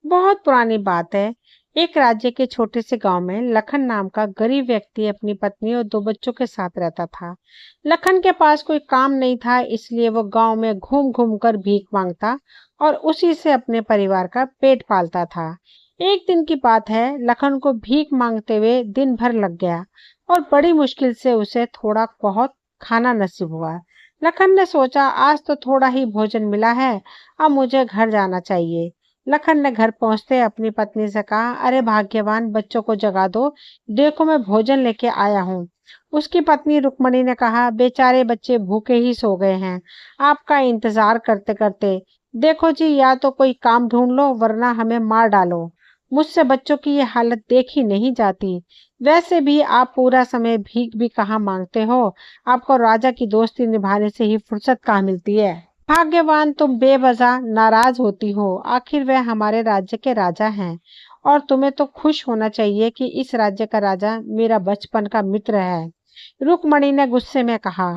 बहुत पुरानी बात है। एक राज्य के छोटे से गांव में लखन नाम का गरीब व्यक्ति अपनी पत्नी और दो बच्चों के साथ रहता था। लखन के पास कोई काम नहीं था, इसलिए वो गांव में घूम घूम कर भीख मांगता और उसी से अपने परिवार का पेट पालता था। एक दिन की बात है, लखन को भीख मांगते हुए दिन भर लग गया और बड़ी मुश्किल से उसे थोड़ा बहुत खाना नसीब हुआ। लखन ने सोचा, आज तो थोड़ा ही भोजन मिला है, अब मुझे घर जाना चाहिए। लखन ने घर पहुंचते अपनी पत्नी से कहा, अरे भाग्यवान, बच्चों को जगा दो, देखो मैं भोजन लेके आया हूँ। उसकी पत्नी रुक्मणी ने कहा, बेचारे बच्चे भूखे ही सो गए हैं आपका इंतजार करते करते। देखो जी, या तो कोई काम ढूंढ लो वरना हमें मार डालो। मुझसे बच्चों की ये हालत देखी नहीं जाती। वैसे भी आप पूरा समय भीख भी कहाँ मांगते हो, आपको राजा की दोस्ती निभाने से ही फुर्सत कहाँ मिलती है। भाग्यवान, तुम बेवजह नाराज होती हो, आखिर वह हमारे राज्य के राजा हैं और तुम्हें तो खुश होना चाहिए कि इस राज्य का राजा मेरा बचपन का मित्र है। रुक्मणी ने गुस्से में कहा,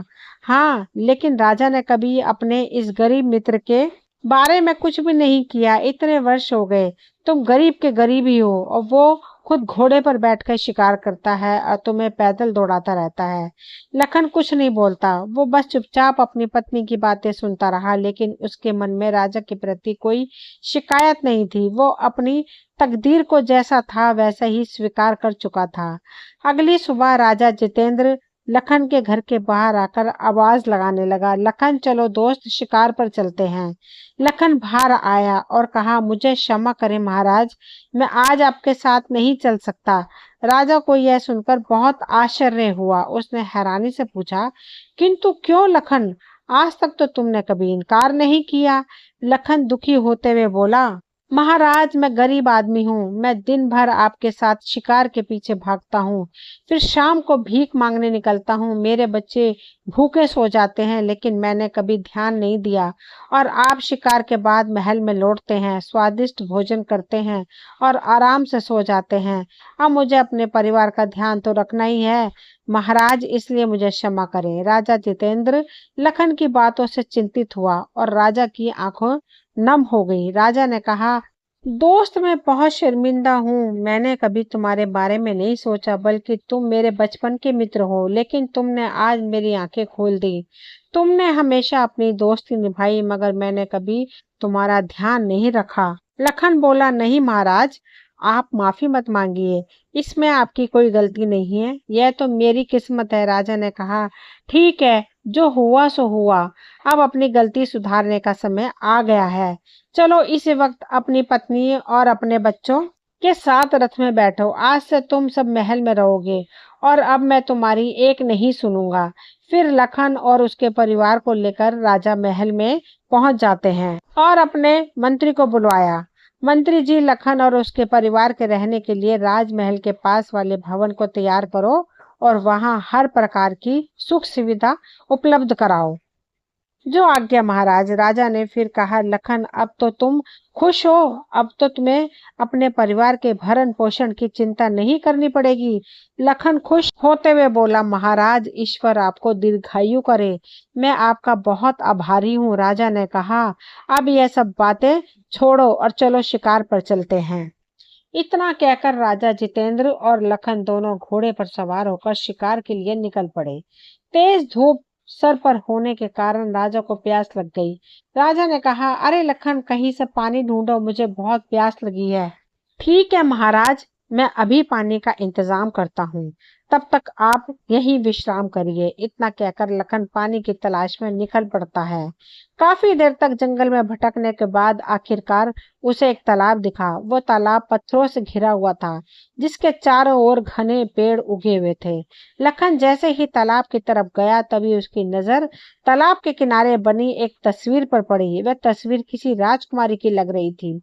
हाँ, लेकिन राजा ने कभी अपने इस गरीब मित्र के बारे में कुछ भी नहीं किया। इतने वर्ष हो गए, तुम गरीब के गरीब ही हो और वो खुद घोड़े पर बैठकर शिकार करता है और तुम्हें पैदल दौड़ाता रहता है। लखन कुछ नहीं बोलता, वो बस चुपचाप अपनी पत्नी की बातें सुनता रहा, लेकिन उसके मन में राजा के प्रति कोई शिकायत नहीं थी। वो अपनी तकदीर को जैसा था वैसा ही स्वीकार कर चुका था। अगली सुबह राजा जितेंद्र लखन के घर के बाहर आकर आवाज लगाने लगा, लखन चलो दोस्त, शिकार पर चलते हैं। लखन बाहर आया और कहा, मुझे क्षमा करें महाराज, मैं आज आपके साथ नहीं चल सकता। राजा को यह सुनकर बहुत आश्चर्य हुआ। उसने हैरानी से पूछा, किंतु क्यों लखन, आज तक तो तुमने कभी इनकार नहीं किया। लखन दुखी होते हुए बोला, महाराज, मैं गरीब आदमी हूँ, मैं दिन भर आपके साथ शिकार के पीछे भागता हूँ, फिर शाम को भीख मांगने निकलता हूँ। मेरे बच्चे भूखे सो जाते हैं, लेकिन मैंने कभी ध्यान नहीं दिया। और आप शिकार के बाद महल में लौटते हैं, स्वादिष्ट भोजन करते हैं और आराम से सो जाते हैं। अब मुझे अपने परिवार का ध्यान तो रखना ही है महाराज, इसलिए मुझे क्षमा करें। राजा जितेंद्र लखन की बातों से चिंतित हुआ और राजा की आंखों नम हो गई। राजा ने कहा, दोस्त, मैं बहुत शर्मिंदा हूँ, मैंने कभी तुम्हारे बारे में नहीं सोचा, बल्कि तुम मेरे बचपन के मित्र हो, लेकिन तुमने आज मेरी आंखें खोल दी। तुमने हमेशा अपनी दोस्ती निभाई, मगर मैंने कभी तुम्हारा ध्यान नहीं रखा। लखन बोला, नहीं महाराज, आप माफी मत मांगिए, इसमें आपकी कोई गलती नहीं है, यह तो मेरी किस्मत है। राजा ने कहा, ठीक है, जो हुआ सो हुआ, अब अपनी गलती सुधारने का समय आ गया है। चलो इस वक्त अपनी पत्नी और अपने बच्चों के साथ रथ में बैठो, आज से तुम सब महल में रहोगे और अब मैं तुम्हारी एक नहीं सुनूंगा। फिर लखन और उसके परिवार को लेकर राजा महल में पहुंच जाते हैं और अपने मंत्री को बुलवाया। मंत्री जी, लखन और उसके परिवार के रहने के लिए राजमहल के पास वाले भवन को तैयार करो और वहां हर प्रकार की सुख सुविधा उपलब्ध कराओ। जो आज्ञा महाराज। राजा ने फिर कहा, लखन, अब तो तुम खुश हो, अब तो तुम्हें अपने परिवार के भरण पोषण की चिंता नहीं करनी पड़ेगी। लखन खुश होते हुए बोला, महाराज, ईश्वर आपको दीर्घायु करे, मैं आपका बहुत आभारी हूँ। राजा ने कहा, अब यह सब बातें छोड़ो और चलो शिकार पर चलते हैं। इतना कहकर राजा जितेंद्र और लखन दोनों घोड़े पर सवार होकर शिकार के लिए निकल पड़े। तेज धूप सर पर होने के कारण राजा को प्यास लग गई। राजा ने कहा, अरे लखन, कहीं से पानी ढूंढो, मुझे बहुत प्यास लगी है। ठीक है महाराज, मैं अभी पानी का इंतजाम करता हूँ, तब तक आप यहीं विश्राम करिए। इतना कहकर लखन पानी की तलाश में निकल पड़ता है। काफी देर तक जंगल में भटकने के बाद आखिरकार उसे एक तालाब दिखा। वो तालाब पत्थरों से घिरा हुआ था, जिसके चारों ओर घने पेड़ उगे हुए थे। लखन जैसे ही तालाब की तरफ गया, तभी उसकी नजर तालाब के किनारे बनी एक तस्वीर पर पड़ी। वह तस्वीर किसी राजकुमारी की लग रही थी।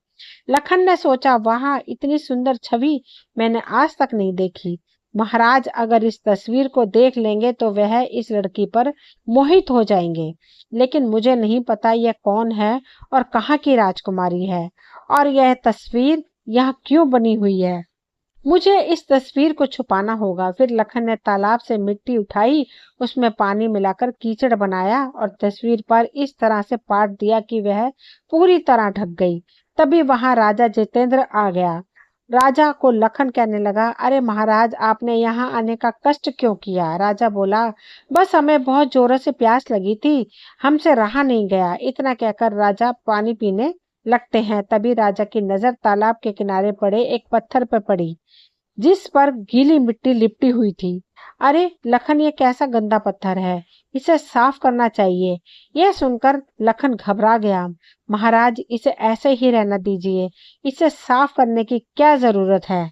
लखन ने सोचा, वहां इतनी सुंदर छवि मैंने आज तक नहीं देखी। महाराज अगर इस तस्वीर को देख लेंगे तो वह इस लड़की पर मोहित हो जाएंगे, लेकिन मुझे नहीं पता यह कौन है और कहाँ की राजकुमारी है और यह तस्वीर यहाँ क्यों बनी हुई है। मुझे इस तस्वीर को छुपाना होगा। फिर लखन ने तालाब से मिट्टी उठाई, उसमें पानी मिलाकर कीचड़ बनाया और तस्वीर पर इस तरह से पाट दिया कि वह पूरी तरह ढक गई। तभी वहां राजा जितेंद्र आ गया। राजा को लखन कहने लगा, अरे महाराज, आपने यहाँ आने का कष्ट क्यों किया? राजा बोला, बस हमें बहुत जोरों से प्यास लगी थी, हमसे रहा नहीं गया। इतना कहकर राजा पानी पीने लगते हैं। तभी राजा की नजर तालाब के किनारे पड़े एक पत्थर पर पड़ी, जिस पर गीली मिट्टी लिपटी हुई थी। अरे लखन, ये कैसा गंदा पत्थर है, इसे साफ करना चाहिए। यह सुनकर लखन घबरा गया। महाराज, इसे ऐसे ही रहना दीजिए, इसे साफ करने की क्या जरूरत है?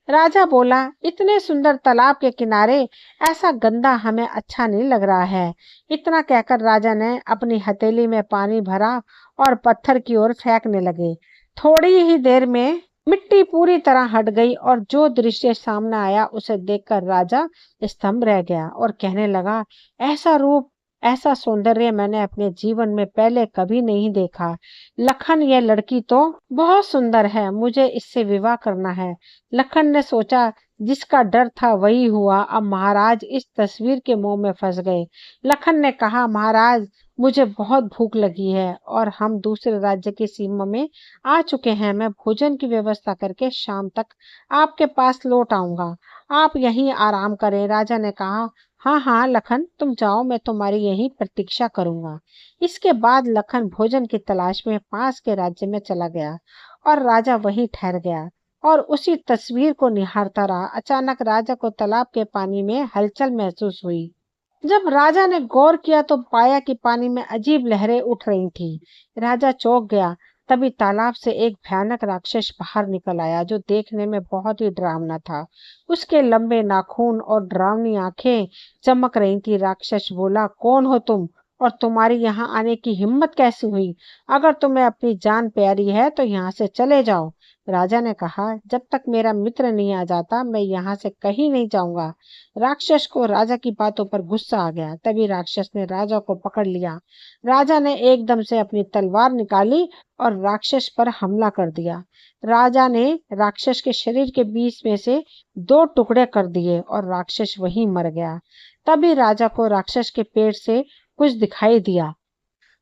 राजा बोला, इतने सुंदर तालाब के किनारे ऐसा गंदा हमें अच्छा नहीं लग रहा है। इतना कहकर राजा ने अपनी हथेली में पानी भरा और पत्थर की ओर फेंकने लगे। थोड़ी ही देर में मिट्टी पूरी तरह हट गई और जो दृश्य सामने आया उसे देखकर राजा स्तंभ रह गया और कहने लगा, ऐसा रूप, ऐसा सौंदर्य मैंने अपने जीवन में पहले कभी नहीं देखा। लखन, यह लड़की तो बहुत सुंदर है, मुझे इससे विवाह करना है। लखन ने सोचा, जिसका डर था वही हुआ। अब महाराज इस तस्वीर के मोह में फंस गए। लखन ने कहा, महाराज, मुझे बहुत भूख लगी है और हम दूसरे राज्य की सीमा में आ चुके हैं। मैं भोजन की व्यवस्था करके शाम तक आपके पास लौट आऊंगा, आप यहीं आराम करें। राजा ने कहा, हाँ हाँ लखन, तुम जाओ, मैं तुम्हारी यहीं प्रतीक्षा करूंगा। इसके बाद लखन भोजन की तलाश में पास के राज्य में चला गया और राजा वहीं ठहर गया और उसी तस्वीर को निहारता रहा। अचानक राजा को तालाब के पानी में हलचल महसूस हुई। जब राजा ने गौर किया तो पाया कि पानी में अजीब लहरें उठ रही थी। राजा चौंक गया। तभी तालाब से एक भयानक राक्षस बाहर निकल आया, जो देखने में बहुत ही डरावना था। उसके लंबे नाखून और डरावनी आंखें चमक रही थी। राक्षस बोला, कौन हो तुम और तुम्हारी यहाँ आने की हिम्मत कैसे हुई? अगर तुम्हें अपनी जान प्यारी है तो यहाँ से चले जाओ। राजा ने कहा, जब तक मेरा मित्र नहीं आ जाता मैं यहाँ से कहीं नहीं जाऊंगा। राक्षस को राजा की बातों पर गुस्सा आ गया। तभी राक्षस ने राजा को पकड़ लिया। राजा ने एकदम से अपनी तलवार निकाली और राक्षस पर हमला कर दिया। राजा ने राक्षस के शरीर के बीच में से दो टुकड़े कर दिए और राक्षस वहीं मर गया। तभी राजा को राक्षस के पेट से कुछ दिखाई दिया।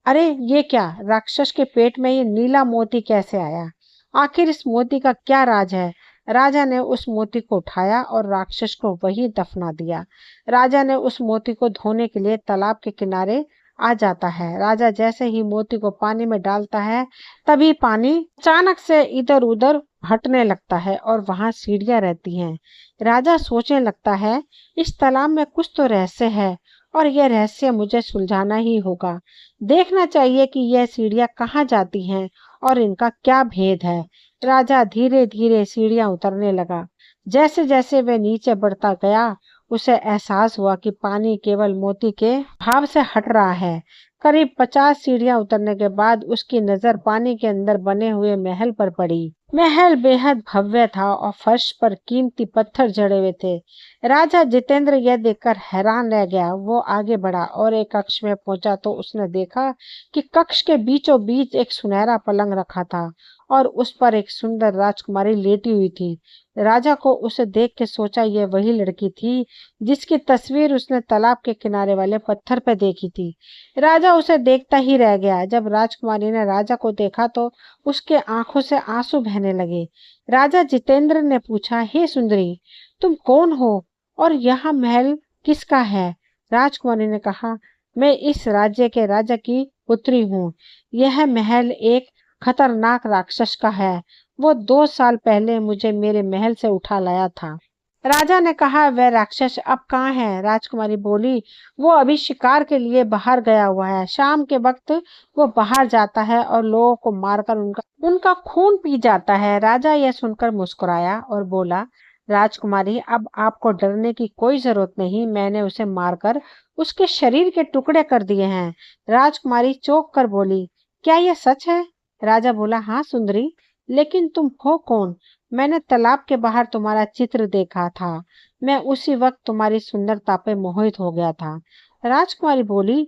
अरे ये क्या, राक्षस के पेट में ये नीला मोती कैसे आया? आखिर इस मोती का क्या राज है? राजा ने उस मोती को उठाया और राक्षस को वहीं दफना दिया। राजा ने उस मोती को धोने के लिए तालाब के किनारे आ जाता है। राजा जैसे ही मोती को पानी में डालता है, तभी पानी अचानक से इधर उधर हटने लगता है और वहां सीढ़ियां रहती हैं। राजा सोचने लगता है, इस तालाब में कुछ तो रहस्य है और यह रहस्य मुझे सुलझाना ही होगा। देखना चाहिए कि यह सीढ़ियां कहाँ जाती हैं और इनका क्या भेद है। राजा धीरे धीरे सीढ़ियां उतरने लगा। जैसे जैसे वह नीचे बढ़ता गया, उसे एहसास हुआ कि पानी केवल मोती के भाव से हट रहा है। करीब 50 सीढ़ियां उतरने के बाद उसकी नजर पानी के अंदर बने हुए महल पर पड़ी। महल बेहद भव्य था और फर्श पर कीमती पत्थर जड़े हुए थे। राजा जितेंद्र यह देखकर हैरान रह गया। वो आगे बढ़ा और एक कक्ष में पहुंचा तो उसने देखा कि कक्ष के बीचों बीच एक सुनहरा पलंग रखा था और उस पर एक सुंदर राजकुमारी लेटी हुई थी। राजा को उसे देख के सोचा, यह वही लड़की थी जिसकी तस्वीर उसने तालाब के किनारे वाले पत्थर पर देखी थी। राजा उसे देखता ही रह गया। जब राजकुमारी ने राजा को देखा तो उसके आंखों से आंसू बहने लगे। राजा जितेंद्र ने पूछा, हे सुंदरी, तुम कौन हो और यह महल किसका है? राजकुमारी ने कहा, मैं इस राज्य के राजा की पुत्री हूँ। यह महल एक खतरनाक राक्षस का है। वो 2 साल पहले मुझे मेरे महल से उठा लाया था। राजा ने कहा, वह राक्षस अब कहाँ है? राजकुमारी बोली, वो अभी शिकार के लिए बाहर गया हुआ है। शाम के वक्त वो बाहर जाता है और लोगों को मारकर उनका उनका खून पी जाता है। राजा यह सुनकर मुस्कुराया और बोला, राजकुमारी, अब आपको डरने की कोई जरूरत नहीं। मैंने उसे मारकर उसके शरीर के टुकड़े कर दिए हैं। राजकुमारी चौंक कर बोली, क्या यह सच है? राजा बोला, हाँ सुंदरी, लेकिन तुम हो कौन? मैंने तालाब के बाहर तुम्हारा चित्र देखा था। मैं उसी वक्त तुम्हारी सुंदरता पे मोहित हो गया था। राजकुमारी बोली,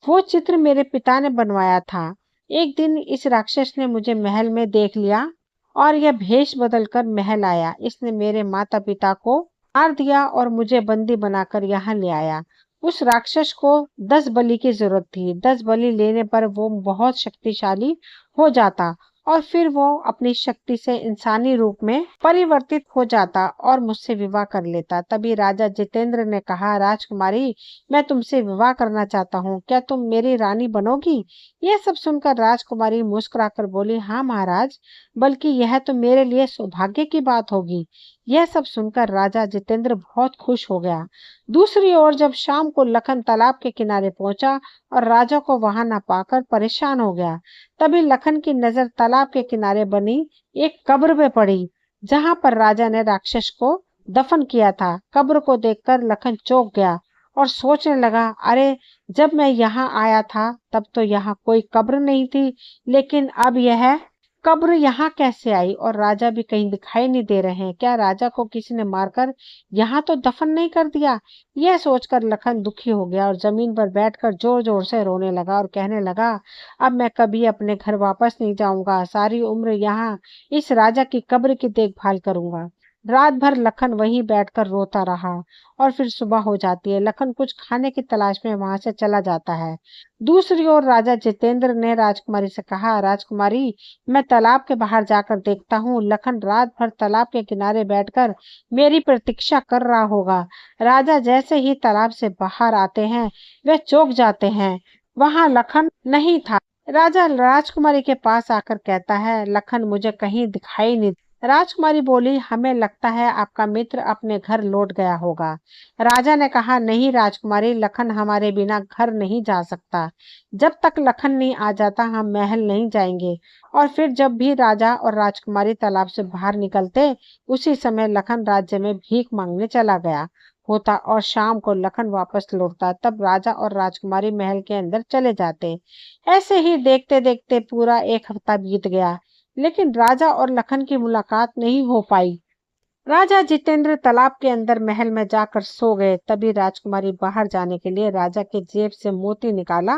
वो चित्र मेरे पिता ने बनवाया था। एक दिन इस राक्षस ने मुझे महल में देख लिया और यह भेष बदलकर महल आया। इसने मेरे माता पिता को मार दिया और मुझे बंदी बनाकर यहाँ ले आया। उस राक्षस को 10 बलि की जरूरत थी। 10 बलि लेने पर वो बहुत शक्तिशाली हो जाता और फिर वो अपनी शक्ति से इंसानी रूप में परिवर्तित हो जाता और मुझसे विवाह कर लेता। तभी राजा जितेंद्र ने कहा, राजकुमारी, मैं तुमसे विवाह करना चाहता हूँ, क्या तुम मेरी रानी बनोगी? यह सब सुनकर राजकुमारी मुस्कुराकर बोली, हाँ महाराज, बल्कि यह तो मेरे लिए सौभाग्य की बात होगी। यह सब सुनकर राजा जितेंद्र बहुत खुश हो गया। दूसरी ओर जब शाम को लखन तालाब के किनारे पहुंचा और राजा को वहां न पाकर परेशान हो गया, तभी लखन की नजर तालाब के किनारे बनी एक कब्र पे पड़ी, जहां पर राजा ने राक्षस को दफन किया था। कब्र को देखकर लखन चौंक गया और सोचने लगा, अरे, जब मैं यहाँ आया था तब तो यहाँ कोई कब्र नहीं थी, लेकिन अब यह कब्र यहाँ कैसे आई और राजा भी कहीं दिखाई नहीं दे रहे हैं। क्या राजा को किसी ने मारकर यहाँ तो दफन नहीं कर दिया? यह सोचकर लखन दुखी हो गया और जमीन पर बैठकर जोर जोर से रोने लगा और कहने लगा, अब मैं कभी अपने घर वापस नहीं जाऊंगा, सारी उम्र यहाँ इस राजा की कब्र की देखभाल करूंगा। रात भर लखन वहीं बैठकर रोता रहा और फिर सुबह हो जाती है। लखन कुछ खाने की तलाश में वहां से चला जाता है। दूसरी ओर राजा जितेंद्र ने राजकुमारी से कहा, राजकुमारी, मैं तालाब के बाहर जाकर देखता हूँ। लखन रात भर तालाब के किनारे बैठकर मेरी प्रतीक्षा कर रहा होगा। राजा जैसे ही तालाब से बाहर आते हैं वे चौंक जाते हैं, वहां लखन नहीं था। राजा राजकुमारी के पास आकर कहता है, लखन मुझे कहीं दिखाई नहीं। राजकुमारी बोली, हमें लगता है आपका मित्र अपने घर लौट गया होगा। राजा ने कहा, नहीं राजकुमारी, लखन हमारे बिना घर नहीं जा सकता। जब तक लखन नहीं आ जाता हम महल नहीं जाएंगे। और फिर जब भी राजा और राजकुमारी तालाब से बाहर निकलते, उसी समय लखन राज्य में भीख मांगने चला गया होता और शाम को लखन वापस लौटता। तब राजा और राजकुमारी महल के अंदर चले जाते। ऐसे ही देखते देखते पूरा एक हफ्ता बीत गया, लेकिन राजा और लखन की मुलाकात नहीं हो पाई। राजा जितेंद्र तालाब के अंदर महल में जाकर सो गए। तभी राजकुमारी बाहर जाने के लिए राजा के जेब से मोती निकाला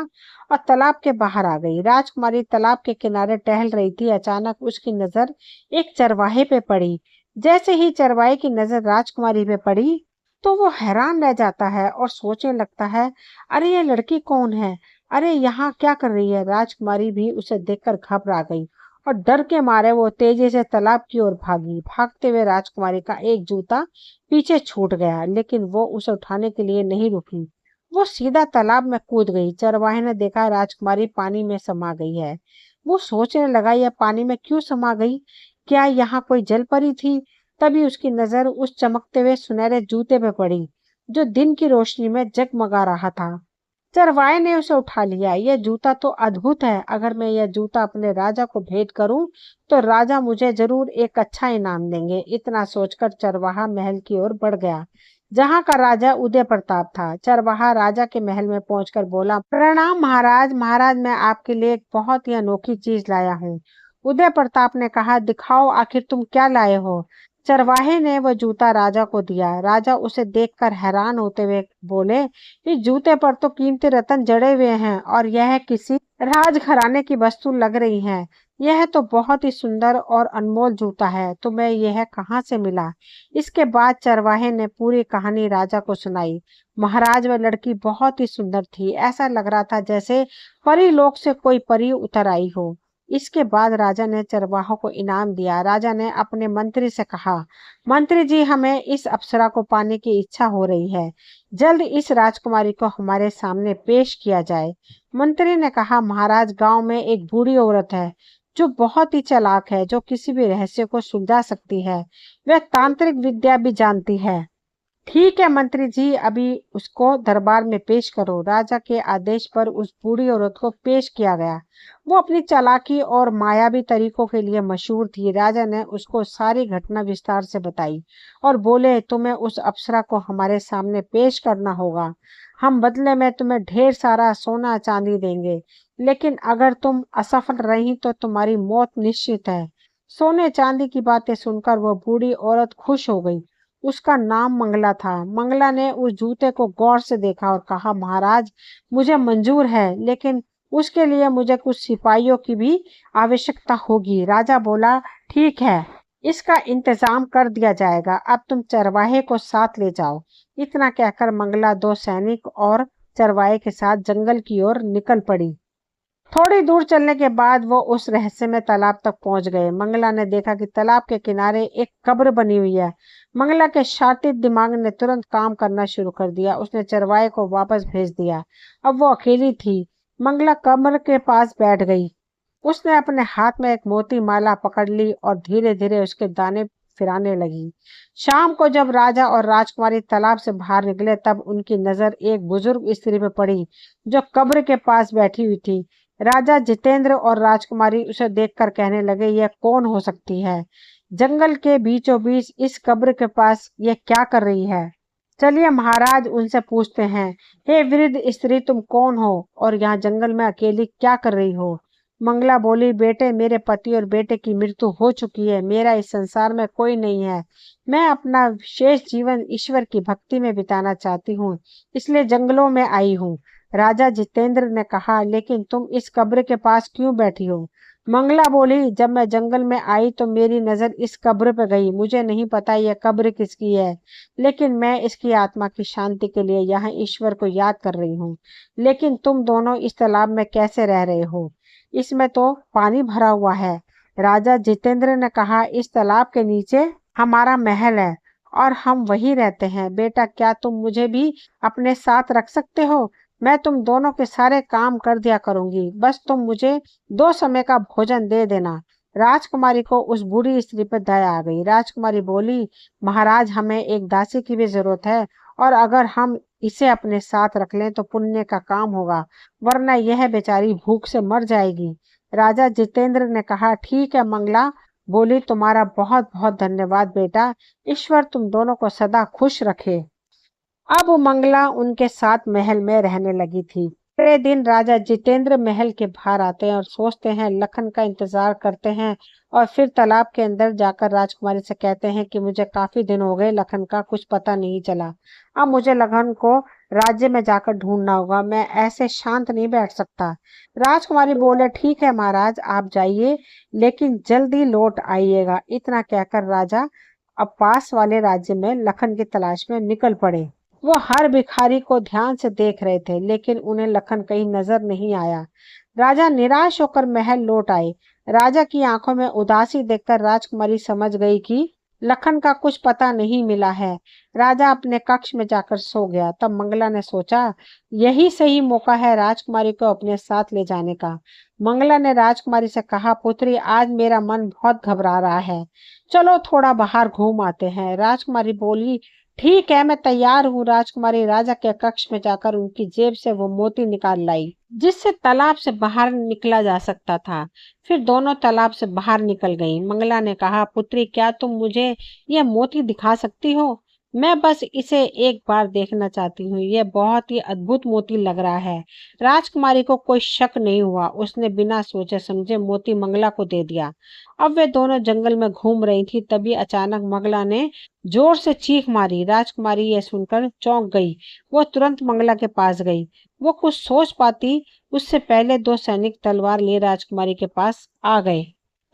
और तालाब के बाहर आ गई। राजकुमारी तालाब के किनारे टहल रही थी। अचानक उसकी नजर एक चरवाहे पे पड़ी। जैसे ही चरवाहे की नजर राजकुमारी पे पड़ी तो वो हैरान रह जाता है और सोचने लगता है, अरे ये लड़की कौन है? अरे यहाँ क्या कर रही है? राजकुमारी भी उसे देखकर घबरा गई और डर के मारे वो तेजी से तालाब की ओर भागी। भागते हुए राजकुमारी का एक जूता पीछे छूट गया, लेकिन वो उसे उठाने के लिए नहीं रुकी। वो सीधा तालाब में कूद गई। चरवाहे ने देखा राजकुमारी पानी में समा गई है। वो सोचने लगा, यह पानी में क्यों समा गई? क्या यहाँ कोई जल परी थी? तभी उसकी नजर उस चमकते हुए सुनहरे जूते पे पड़ी, जो दिन की रोशनी में जगमगा रहा था। चरवाहे ने उसे उठा लिया। यह जूता तो अद्भुत है। अगर मैं यह जूता अपने राजा को भेंट करूं तो राजा मुझे जरूर एक अच्छा इनाम देंगे। इतना सोचकर चरवाहा महल की ओर बढ़ गया, जहां का राजा उदय प्रताप था। चरवाहा राजा के महल में पहुंचकर बोला, प्रणाम महाराज। महाराज, मैं आपके लिए एक बहुत ही अनोखी चीज लाया हूँ। उदय प्रताप ने कहा, दिखाओ आखिर तुम क्या लाए हो। चरवाहे ने वह जूता राजा को दिया। राजा उसे देखकर हैरान होते हुए बोले, इस जूते पर तो कीमती रत्न जड़े हुए हैं और यह किसी राजघराने की वस्तु लग रही है। यह तो बहुत ही सुंदर और अनमोल जूता है। तुम्हें यह कहाँ से मिला? इसके बाद चरवाहे ने पूरी कहानी राजा को सुनाई। महाराज, वह लड़की बहुत ही सुंदर थी। ऐसा लग रहा था जैसे परी लोक से कोई परी उतर आई हो। इसके बाद राजा ने चरवाहों को इनाम दिया। राजा ने अपने मंत्री से कहा, मंत्री जी, हमें इस अप्सरा को पाने की इच्छा हो रही है। जल्द इस राजकुमारी को हमारे सामने पेश किया जाए। मंत्री ने कहा, महाराज, गांव में एक बूढ़ी औरत है जो बहुत ही चालाक है, जो किसी भी रहस्य को सुलझा सकती है। वह तांत्रिक विद्या भी जानती है। ठीक है मंत्री जी, अभी उसको दरबार में पेश करो। राजा के आदेश पर उस बूढ़ी औरत को पेश किया गया। वो अपनी चालाकी और मायावी तरीकों के लिए मशहूर थी। राजा ने उसको सारी घटना विस्तार से बताई और बोले, तुम्हें उस अप्सरा को हमारे सामने पेश करना होगा। हम बदले में तुम्हें ढेर सारा सोना चांदी देंगे, लेकिन अगर तुम असफल रही तो तुम्हारी मौत निश्चित है। सोने चांदी की बातें सुनकर वो बूढ़ी औरत खुश हो गई। उसका नाम मंगला था। मंगला ने उस जूते को गौर से देखा और कहा, महाराज, मुझे मंजूर है, लेकिन उसके लिए मुझे कुछ सिपाहियों की भी आवश्यकता होगी। राजा बोला, ठीक है, इसका इंतजाम कर दिया जाएगा। अब तुम चरवाहे को साथ ले जाओ। इतना कहकर मंगला 2 सैनिक और चरवाहे के साथ जंगल की ओर निकल पड़ी। थोड़ी दूर चलने के बाद वो उस रहस्यमय तालाब तक पहुंच गए। मंगला ने देखा कि तालाब के किनारे एक कब्र बनी हुई है। मंगला के शातित दिमाग ने तुरंत काम करना शुरू कर दिया। उसने चरवाहे को वापस भेज दिया। अब वो अकेली थी। मंगला कब्र के पास बैठ गई। उसने अपने हाथ में एक मोती माला पकड़ ली और धीरे धीरे उसके दाने फिराने लगी। शाम को जब राजा और राजकुमारी तालाब से बाहर निकले तब उनकी नजर एक बुजुर्ग स्त्री पर पड़ी जो कब्र के पास बैठी हुई थी। राजा जितेंद्र और राजकुमारी उसे देखकर कहने लगे, यह कौन हो सकती है? जंगल के बीचों बीच इस कब्र के पास यह क्या कर रही है? चलिए महाराज, उनसे पूछते हैं। हे वृद्ध स्त्री, तुम कौन हो और यहाँ जंगल में अकेली क्या कर रही हो? मंगला बोली, बेटे, मेरे पति और बेटे की मृत्यु हो चुकी है। मेरा इस संसार में कोई नहीं है। मैं अपना शेष जीवन ईश्वर की भक्ति में बिताना चाहती हूँ, इसलिए जंगलों में आई हूँ। राजा जितेंद्र ने कहा, लेकिन तुम इस कब्र के पास क्यों बैठी हो? मंगला बोली, जब मैं जंगल में आई तो मेरी नजर इस कब्र पर गई। मुझे नहीं पता यह कब्र किसकी है, लेकिन मैं इसकी आत्मा की शांति के लिए यहाँ ईश्वर को याद कर रही हूँ। लेकिन तुम दोनों इस तालाब में कैसे रह रहे हो? इसमें तो पानी भरा हुआ है। राजा जितेंद्र ने कहा, इस तालाब के नीचे हमारा महल है और हम वहीं रहते हैं। बेटा, क्या तुम मुझे भी अपने साथ रख सकते हो? मैं तुम दोनों के सारे काम कर दिया करूंगी, बस तुम मुझे 2 समय का भोजन दे देना। राजकुमारी को उस बूढ़ी स्त्री पर दया आ गई। राजकुमारी बोली, महाराज, हमें एक दासी की भी जरूरत है और अगर हम इसे अपने साथ रख लें तो पुण्य का काम होगा, वरना यह बेचारी भूख से मर जाएगी। राजा जितेंद्र ने कहा, ठीक है। मंगला बोली, तुम्हारा बहुत बहुत धन्यवाद बेटा। ईश्वर तुम दोनों को सदा खुश रखे। अब मंगला उनके साथ महल में रहने लगी थी। अगले दिन राजा जितेंद्र महल के बाहर आते हैं और सोचते हैं, लखन का इंतजार करते हैं और फिर तालाब के अंदर जाकर राजकुमारी से कहते हैं कि मुझे काफी दिन हो गए, लखन का कुछ पता नहीं चला। अब मुझे लखन को राज्य में जाकर ढूंढना होगा। मैं ऐसे शांत नहीं बैठ सकता। राजकुमारी बोले, ठीक है महाराज, आप जाइए, लेकिन जल्दी लौट आइएगा। इतना कहकर राजा अब पास वाले राज्य में लखन की तलाश में निकल पड़े। वो हर भिखारी को ध्यान से देख रहे थे, लेकिन उन्हें लखन कहीं नजर नहीं आया। राजा निराश होकर महल लौट आए। राजा की आंखों में उदासी देखकर राजकुमारी समझ गई कि लखन का कुछ पता नहीं मिला है। राजा अपने कक्ष में जाकर सो गया। तब मंगला ने सोचा, यही सही मौका है राजकुमारी को अपने साथ ले जाने का। मंगला ने राजकुमारी से कहा, पुत्री, आज मेरा मन बहुत घबरा रहा है, चलो थोड़ा बाहर घूम आते हैं। राजकुमारी बोली, ठीक है, मैं तैयार हूँ। राजकुमारी राजा के कक्ष में जाकर उनकी जेब से वो मोती निकाल लाई जिससे तालाब से बाहर निकला जा सकता था। फिर दोनों तालाब से बाहर निकल गईं। मंगला ने कहा, पुत्री, क्या तुम मुझे यह मोती दिखा सकती हो? मैं बस इसे एक बार देखना चाहती हूँ। यह बहुत ही अद्भुत मोती लग रहा है। राजकुमारी को कोई शक नहीं हुआ। उसने बिना सोचे समझे मोती मंगला को दे दिया। अब वे दोनों जंगल में घूम रही थी, तभी अचानक मंगला ने जोर से चीख मारी। राजकुमारी यह सुनकर चौंक गई। वो तुरंत मंगला के पास गई। वो कुछ सोच पाती उससे पहले 2 सैनिक तलवार लिए राजकुमारी के पास आ गए।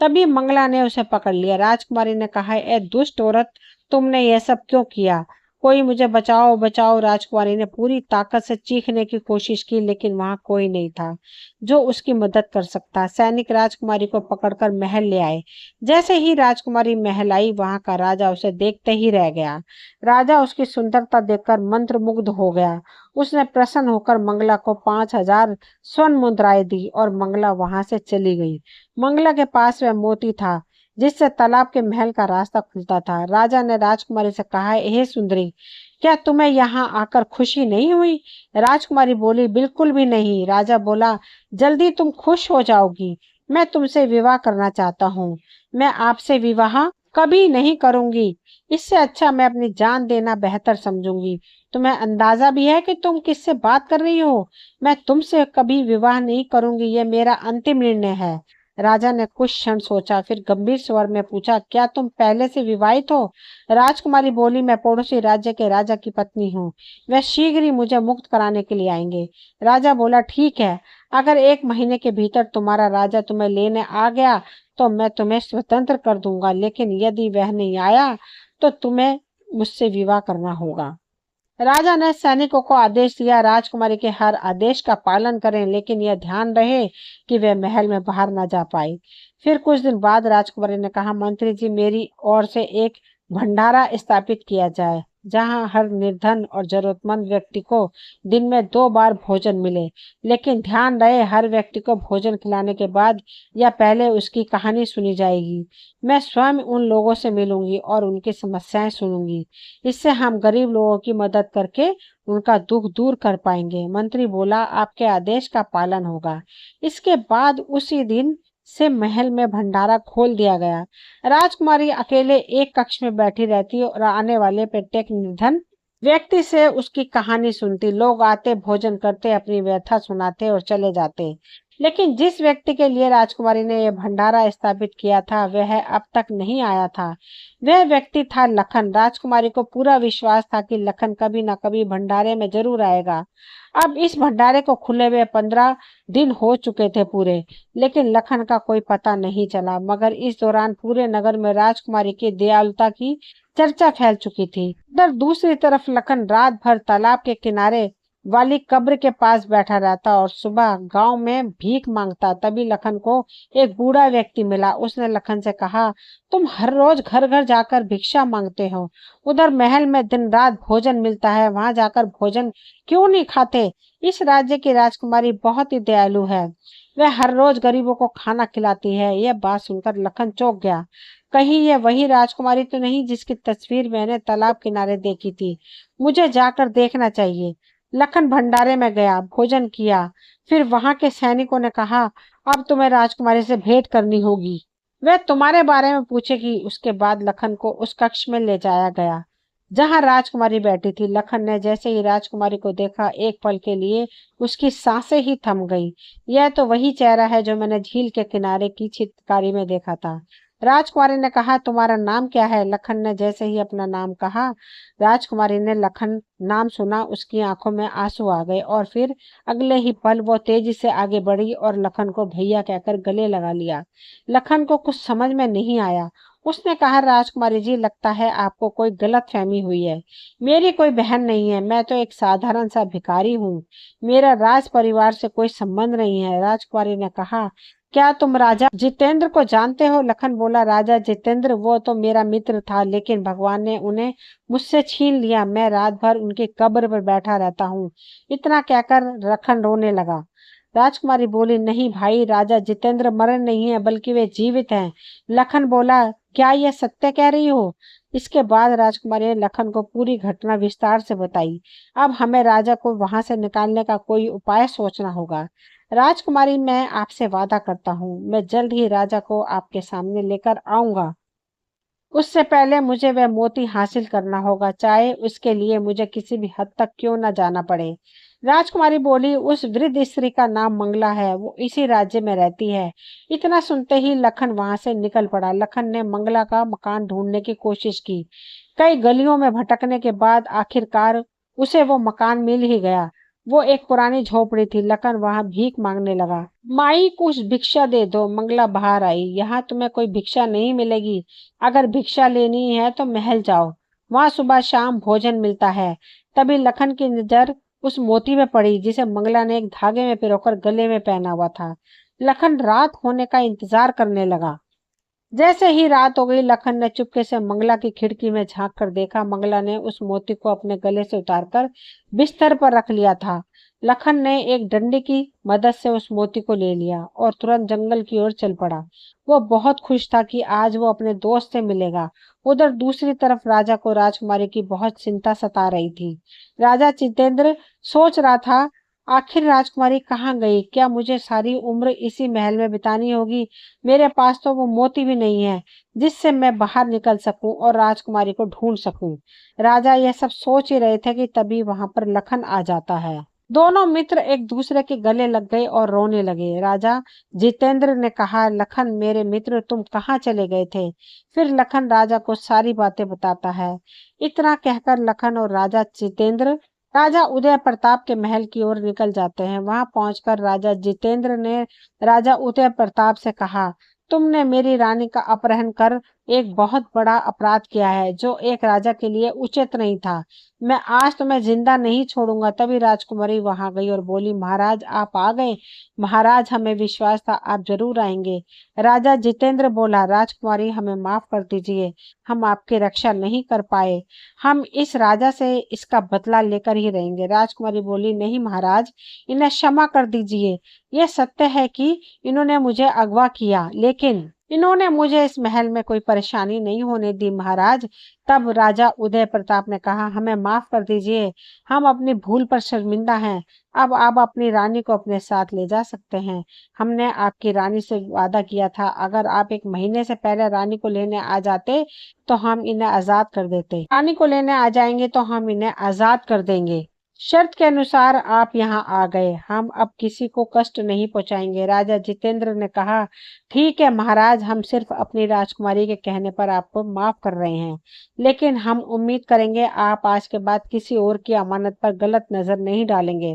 तभी मंगला ने उसे पकड़ लिया। राजकुमारी ने कहा, ए दुष्ट औरत, तुमने यह सब क्यों किया? कोई मुझे बचाओ, बचाओ। राजकुमारी ने पूरी ताकत से चीखने की कोशिश की, लेकिन वहां कोई नहीं था जो उसकी मदद कर सकता। सैनिक राजकुमारी को पकड़कर महल ले आए। जैसे ही राजकुमारी महल आई, वहां का राजा उसे देखते ही रह गया। राजा उसकी सुंदरता देखकर मंत्रमुग्ध हो गया। उसने प्रसन्न होकर मंगला को 5,000 स्वर्ण मुद्राएं दी और मंगला वहां से चली गई। मंगला के पास वह मोती था जिससे तालाब के महल का रास्ता खुलता था। राजा ने राजकुमारी से कहा, हे सुंदरी, क्या तुम्हें यहाँ आकर खुशी नहीं हुई? राजकुमारी बोली, बिल्कुल भी नहीं। राजा बोला, जल्दी तुम खुश हो जाओगी। मैं तुमसे विवाह करना चाहता हूँ। मैं आपसे विवाह कभी नहीं करूंगी। इससे अच्छा मैं अपनी जान देना बेहतर समझूंगी। तुम्हें अंदाजा भी है कि तुम किससे बात कर रही हो? मैं तुमसे कभी विवाह नहीं करूंगी। यह मेरा अंतिम निर्णय है। राजा ने कुछ क्षण सोचा, फिर गंभीर स्वर में पूछा, क्या तुम पहले से विवाहित हो? राजकुमारी बोली, मैं पड़ोसी राज्य के राजा की पत्नी हूँ। वह शीघ्र ही मुझे मुक्त कराने के लिए आएंगे। राजा बोला, ठीक है, अगर 1 महीने के भीतर तुम्हारा राजा तुम्हें लेने आ गया तो मैं तुम्हें स्वतंत्र कर दूंगा, लेकिन यदि वह नहीं आया तो तुम्हें मुझसे विवाह करना होगा। राजा ने सैनिकों को आदेश दिया, राजकुमारी के हर आदेश का पालन करें, लेकिन यह ध्यान रहे कि वे महल में बाहर न जा पाए। फिर कुछ दिन बाद राजकुमारी ने कहा, मंत्री जी, मेरी ओर से एक भंडारा स्थापित किया जाए, जहां हर निर्धन और जरूरतमंद व्यक्ति को दिन में 2 बार भोजन मिले। लेकिन ध्यान रहे, हर व्यक्ति को भोजन खिलाने के बाद या पहले उसकी कहानी सुनी जाएगी। मैं स्वयं उन लोगों से मिलूंगी और उनकी समस्याएं सुनूंगी। इससे हम गरीब लोगों की मदद करके उनका दुख दूर कर पाएंगे। मंत्री बोला, आपके आदेश का पालन होगा। इसके बाद उसी दिन से महल में भंडारा खोल दिया गया। राजकुमारी अकेले एक कक्ष में बैठी रहती और आने वाले प्रत्येक निर्धन व्यक्ति से उसकी कहानी सुनती। लोग आते, भोजन करते, अपनी व्यथा सुनाते और चले जाते। लेकिन जिस व्यक्ति के लिए राजकुमारी ने यह भंडारा स्थापित किया था, वह अब तक नहीं आया था। वह व्यक्ति था लखन। राजकुमारी को पूरा विश्वास था कि लखन कभी न कभी भंडारे में जरूर आएगा। अब इस भंडारे को खुले हुए 15 दिन हो चुके थे पूरे, लेकिन लखन का कोई पता नहीं चला। मगर इस दौरान पूरे नगर में राजकुमारी की दयालुता की चर्चा फैल चुकी थी। उधर दूसरी तरफ लखन रात भर तालाब के किनारे वाली कब्र के पास बैठा रहता और सुबह गांव में भीख मांगता। तभी लखन को एक बूढ़ा व्यक्ति मिला। उसने लखन से कहा, तुम हर रोज घर घर जाकर भिक्षा मांगते हो, उधर महल में दिन रात भोजन मिलता है, वहां जाकर भोजन क्यों नहीं खाते? इस राज्य की राजकुमारी बहुत ही दयालु है, वह हर रोज गरीबों को खाना खिलाती है। यह बात सुनकर लखन चौंक गया। कहीं यह वही राजकुमारी तो नहीं जिसकी तस्वीर मैंने तालाब किनारे देखी थी? मुझे जाकर देखना चाहिए। लखन भंडारे में गया, भोजन किया। फिर वहां के सैनिकों ने कहा, अब तुम्हें राजकुमारी से भेंट करनी होगी, वह तुम्हारे बारे में पूछेगी। उसके बाद लखन को उस कक्ष में ले जाया गया जहां राजकुमारी बैठी थी। लखन ने जैसे ही राजकुमारी को देखा, एक पल के लिए उसकी सांसें ही थम गई। यह तो वही चेहरा है जो मैंने झील के किनारे की चित्रकारी में देखा था। राजकुमारी ने कहा, तुम्हारा नाम क्या है? लखन ने जैसे ही अपना नाम कहा, राजकुमारी ने लखन नाम सुना, उसकी आंखों में आंसू आ गए और फिर अगले ही पल वो तेजी से आगे बढ़ी और लखन को भैया कहकर गले लगा लिया। लखन को कुछ समझ में नहीं आया। उसने कहा, राजकुमारी जी, लगता है आपको कोई गलतफहमी हुई है। मेरी कोई बहन नहीं है, मैं तो एक साधारण सा भिखारी हूँ। मेरा राज परिवार से कोई संबंध नहीं है। राजकुमारी ने कहा, क्या तुम राजा जितेंद्र को जानते हो? लखन बोला, राजा जितेंद्र? वो तो मेरा मित्र था, लेकिन भगवान ने उन्हें मुझसे छीन लिया। मैं रात भर उनकी कब्र पर बैठा रहता हूँ। इतना कहकर लखन रोने लगा। राजकुमारी बोली, नहीं भाई, राजा जितेंद्र मरे नहीं है, बल्कि वे जीवित हैं। लखन बोला, क्या यह सत्य कह रही हो? इसके बाद राजकुमारी ने लखन को पूरी घटना विस्तार से बताई। अब हमें राजा को वहां से निकालने का कोई उपाय सोचना होगा। राजकुमारी, मैं आपसे वादा करता हूँ, मैं जल्द ही राजा को आपके सामने लेकर आऊंगा। उससे पहले मुझे वह मोती हासिल करना होगा, चाहे उसके लिए मुझे किसी भी हद तक क्यों न जाना पड़े। राजकुमारी बोली, उस वृद्ध स्त्री का नाम मंगला है, वो इसी राज्य में रहती है। इतना सुनते ही लखन वहां से निकल पड़ा। लखन ने मंगला का मकान ढूंढने की कोशिश की। कई गलियों में भटकने के बाद आखिरकार उसे वो मकान मिल ही गया। वो एक पुरानी झोपड़ी थी। लखन वहां भीख मांगने लगा। माई, कुछ भिक्षा दे दो। मंगला बाहर आई। यहाँ तुम्हें कोई भिक्षा नहीं मिलेगी। अगर भिक्षा लेनी है तो महल जाओ, वहां सुबह शाम भोजन मिलता है। तभी लखन की नजर उस मोती में पड़ी जिसे मंगला ने एक धागे में पिरोकर गले में पहना हुआ था। लखन रात होने का इंतजार करने लगा। जैसे ही रात हो गई, लखन ने चुपके से मंगला की खिड़की में झांक कर देखा। मंगला ने उस मोती को अपने गले से उतारकर बिस्तर पर रख लिया था। लखन ने एक डंडे की मदद से उस मोती को ले लिया और तुरंत जंगल की ओर चल पड़ा। वो बहुत खुश था कि आज वो अपने दोस्त से मिलेगा। उधर दूसरी तरफ राजा को राजकुमारी की बहुत चिंता सता रही थी। राजा जितेंद्र सोच रहा था, आखिर राजकुमारी कहाँ गई? क्या मुझे सारी उम्र इसी महल में बितानी होगी? मेरे पास तो वो मोती भी नहीं है जिससे मैं बाहर निकल सकूं और राजकुमारी को ढूंढ सकूं। राजा यह सब सोच ही रहे थे कि तभी वहां पर लखन आ जाता है। दोनों मित्र एक दूसरे के गले लग गए और रोने लगे। राजा जितेंद्र ने कहा, लखन मेरे मित्र, तुम कहाँ चले गए थे? फिर लखन राजा को सारी बातें बताता है। इतना कहकर लखन और राजा जितेंद्र राजा उदय प्रताप के महल की ओर निकल जाते हैं। वहां पहुंचकर राजा जितेंद्र ने राजा उदय प्रताप से कहा, तुमने मेरी रानी का अपहरण कर एक बहुत बड़ा अपराध किया है जो एक राजा के लिए उचित नहीं था। मैं आज तुम्हें जिंदा नहीं छोड़ूंगा। तभी राजकुमारी वहां गई और बोली, महाराज आप आ गए। महाराज हमें विश्वास था आप जरूर आएंगे। राजा जितेंद्र बोला, राजकुमारी हमें माफ कर दीजिए, हम आपकी रक्षा नहीं कर पाए। हम इस राजा से इसका बदला लेकर ही रहेंगे। राजकुमारी बोली, नहीं महाराज, इन्हें क्षमा कर दीजिए। यह सत्य है कि इन्होंने मुझे अगवा किया, लेकिन इन्होंने मुझे इस महल में कोई परेशानी नहीं होने दी महाराज। तब राजा उदय प्रताप ने कहा, हमें माफ कर दीजिए, हम अपनी भूल पर शर्मिंदा हैं। अब आप अपनी रानी को अपने साथ ले जा सकते हैं। हमने आपकी रानी से वादा किया था, अगर आप एक महीने से पहले रानी को लेने आ जाते तो हम इन्हें आजाद कर देते। रानी को लेने आ जाएंगे तो हम इन्हें आजाद कर देंगे। शर्त के अनुसार आप यहाँ आ गए, हम अब किसी को कष्ट नहीं पहुंचाएंगे। राजा जितेंद्र ने कहा, ठीक है महाराज, हम सिर्फ अपनी राजकुमारी के कहने पर आपको माफ कर रहे हैं, लेकिन हम उम्मीद करेंगे आप आज के बाद किसी और की अमानत पर गलत नजर नहीं डालेंगे।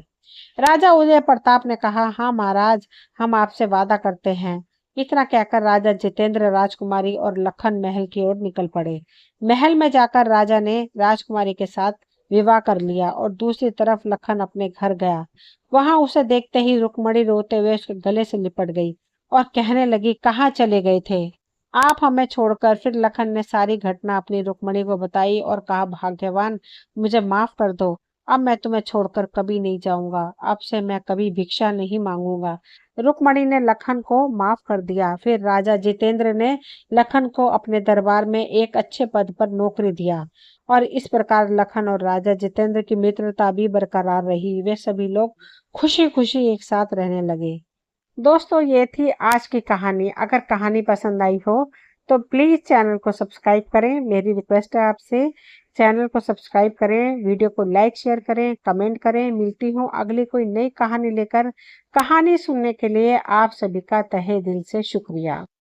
राजा उदय प्रताप ने कहा, हाँ महाराज, हम आपसे वादा करते हैं। इतना कहकर राजा जितेंद्र राजकुमारी और लखन महल की ओर निकल पड़े। महल में जाकर राजा ने राजकुमारी के साथ विवाह कर लिया और दूसरी तरफ लखन अपने घर गया। वहां उसे देखते ही रुक्मणी रोते हुए उसके गले से लिपट गई और कहने लगी, कहाँ चले गए थे आप हमें छोड़कर। फिर लखन ने सारी घटना अपनी रुक्मणी को बताई और कहा, भाग्यवान, मुझे माफ कर दो। अब मैं तुम्हें छोड़कर कभी नहीं जाऊंगा, अब से मैं कभी भिक्षा नहीं मांगूंगा। रुक्मणी ने लखन को माफ कर दिया। फिर राजा जितेंद्र ने लखन को अपने दरबार में एक अच्छे पद पर नौकरी दिया और इस प्रकार लखन और राजा जितेंद्र की मित्रता भी बरकरार रही। वे सभी लोग खुशी खुशी एक साथ रहने लगे। दोस्तों, ये थी आज की कहानी। अगर कहानी पसंद आई हो तो प्लीज चैनल को सब्सक्राइब करें। मेरी रिक्वेस्ट है आपसे, चैनल को सब्सक्राइब करें, वीडियो को लाइक शेयर करें, कमेंट करें। मिलती हूँ अगली कोई नई कहानी लेकर। कहानी सुनने के लिए आप सभी का तहे दिल से शुक्रिया।